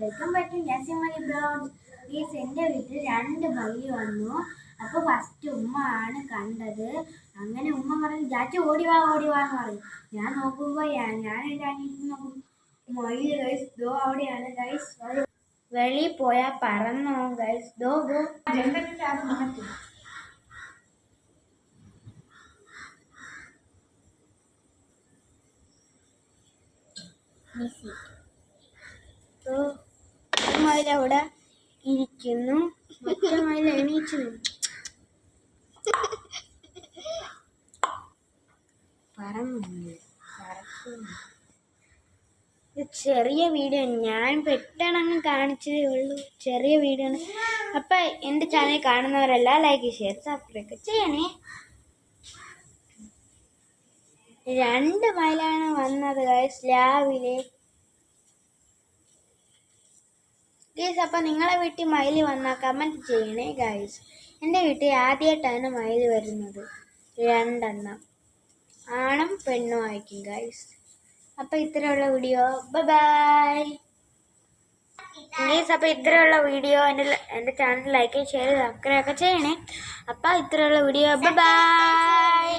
Welcome back to Nasimali blogs. Please എൻ്റെ വീട്ടിൽ 2 മയിൽ വന്നു. അപ്പോൾ ഫസ്റ്റ് ഉമ്മ ആണ് കണ്ടത്. അങ്ങനെ ഉമ്മ പറഞ്ഞു ചാച്ചി ഓടിവാ എന്ന് പറഞ്ഞു. ഞാൻ നോക്കുമ്പോൾ ഞാൻ എൻ്റെ അനിയത്തി നോക്കും, മയിൽ ഗൈസ് ദോ അവിടെയാണ് ഗൈസ്. വെളിയിൽ പോയാൽ പറന്നോ ഗൈസ്. ദോ മയിൽ അവിടെ ഇരിക്കുന്നു, മറ്റേ മയിൽ എണീച്ചു. ചെറിയ വീഡിയോ, ഞാൻ പെട്ടെന്ന് കാണിച്ചതേ ഉള്ളൂ. ചെറിയ വീഡിയോ ആണ്. അപ്പൊ എൻ്റെ ചാനൽ കാണുന്നവരെല്ലാം ലൈക്ക് ഷെയർ സബ്സ്ക്രൈബ് ചെയ്യണേ. 2 മയിലാണ് വന്നത് ഗൈസ് രാവിലെ. ഗൈസ് അപ്പൊ നിങ്ങളെ വീട്ടിൽ മയിൽ വന്നാൽ കമന്റ് ചെയ്യണേ ഗൈസ്. എൻ്റെ വീട്ടിൽ ആദ്യമായിട്ടാണ് മയിൽ വരുന്നത്. 2 എണ്ണം, ആണും പെണ്ണും ആയിരിക്കും ഗൈസ്. അപ്പൊ ഇത്രയുള്ള വീഡിയോ, ബൈ ഗൈസ്. അപ്പൊ ഇത്രയുള്ള വീഡിയോ എൻ്റെ ചാനൽ ലൈക്ക് ഷെയർ സബ്സ്ക്രൈബ് ഒക്കെ ചെയ്യണേ. അപ്പൊ ഇത്രയുള്ള വീഡിയോ, ബൈ.